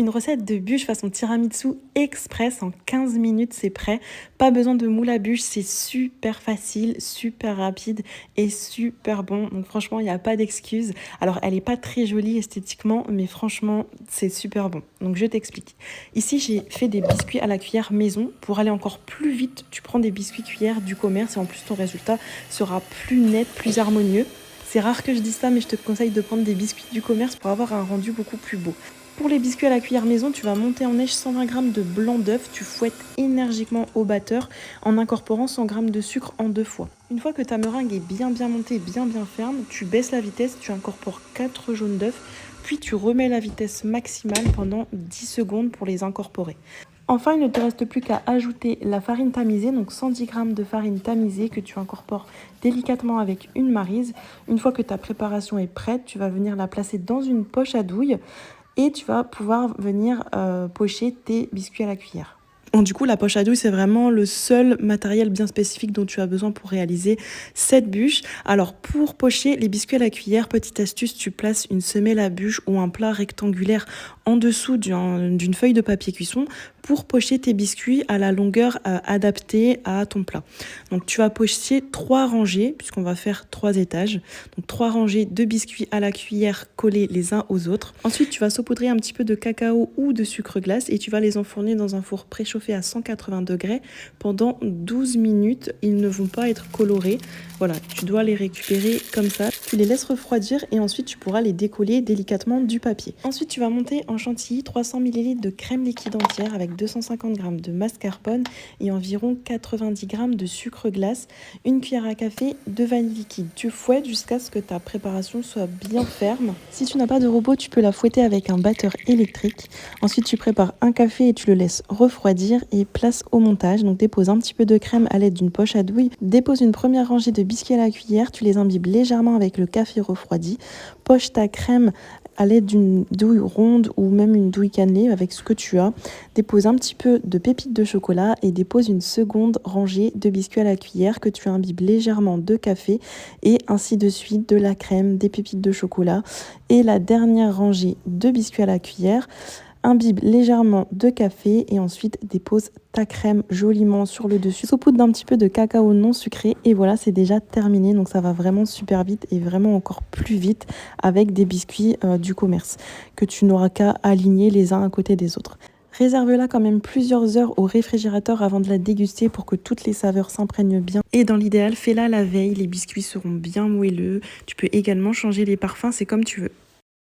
Une recette de bûche façon tiramisu express en 15 minutes, c'est prêt. Pas besoin de moule à bûche, c'est super facile, super rapide et super bon. Donc franchement, il n'y a pas d'excuse. Alors, elle n'est pas très jolie esthétiquement, mais franchement, c'est super bon. Donc je t'explique. Ici, j'ai fait des biscuits à la cuillère maison. Pour aller encore plus vite, tu prends des biscuits cuillères du commerce et en plus, ton résultat sera plus net, plus harmonieux. C'est rare que je dise ça, mais je te conseille de prendre des biscuits du commerce pour avoir un rendu beaucoup plus beau. Pour les biscuits à la cuillère maison, tu vas monter en neige 120 g de blanc d'œuf. Tu fouettes énergiquement au batteur en incorporant 100 g de sucre en 2 fois. Une fois que ta meringue est bien montée, bien ferme, tu baisses la vitesse, tu incorpores 4 jaunes d'œufs, puis tu remets la vitesse maximale pendant 10 secondes pour les incorporer. Enfin, il ne te reste plus qu'à ajouter la farine tamisée, donc 110 g de farine tamisée que tu incorpores délicatement avec une maryse. Une fois que ta préparation est prête, tu vas venir la placer dans une poche à douille et tu vas pouvoir venir pocher tes biscuits à la cuillère. Du coup, la poche à douille, c'est vraiment le seul matériel bien spécifique dont tu as besoin pour réaliser cette bûche. Alors, pour pocher les biscuits à la cuillère, petite astuce, tu places une semelle à bûche ou un plat rectangulaire en dessous d'une feuille de papier cuisson pour pocher tes biscuits à la longueur adaptée à ton plat. Donc, tu vas pocher 3 rangées, puisqu'on va faire 3 étages. Donc, 3 rangées de biscuits à la cuillère collés les uns aux autres. Ensuite, tu vas saupoudrer un petit peu de cacao ou de sucre glace et tu vas les enfourner dans un four préchauffé à 180 degrés pendant 12 minutes. Ils ne vont pas être colorés. Voilà, tu dois les récupérer comme ça. Tu les laisses refroidir et ensuite tu pourras les décoller délicatement du papier. Ensuite, tu vas monter en chantilly 300 ml de crème liquide entière avec 250 g de mascarpone et environ 90 g de sucre glace, une cuillère à café de vanille liquide. Tu fouettes jusqu'à ce que ta préparation soit bien ferme. Si tu n'as pas de robot, tu peux la fouetter avec un batteur électrique. Ensuite, tu prépares un café et tu le laisses refroidir et place au montage. Donc dépose un petit peu de crème à l'aide d'une poche à douille. Dépose une première rangée de biscuits à la cuillère. Tu les imbibes légèrement avec le café refroidi. Poche ta crème à l'aide d'une douille ronde ou même une douille cannelée avec ce que tu as. Dépose un petit peu de pépites de chocolat et dépose une seconde rangée de biscuits à la cuillère que tu imbibes légèrement de café et ainsi de suite, de la crème, des pépites de chocolat et la dernière rangée de biscuits à la cuillère. Imbibe légèrement de café et ensuite dépose ta crème joliment sur le dessus. Saupoudre d'un petit peu de cacao non sucré et voilà, c'est déjà terminé. Donc ça va vraiment super vite et vraiment encore plus vite avec des biscuits du commerce que tu n'auras qu'à aligner les uns à côté des autres. Réserve-la quand même plusieurs heures au réfrigérateur avant de la déguster pour que toutes les saveurs s'imprègnent bien. Et dans l'idéal, fais-la la veille, les biscuits seront bien moelleux. Tu peux également changer les parfums, c'est comme tu veux.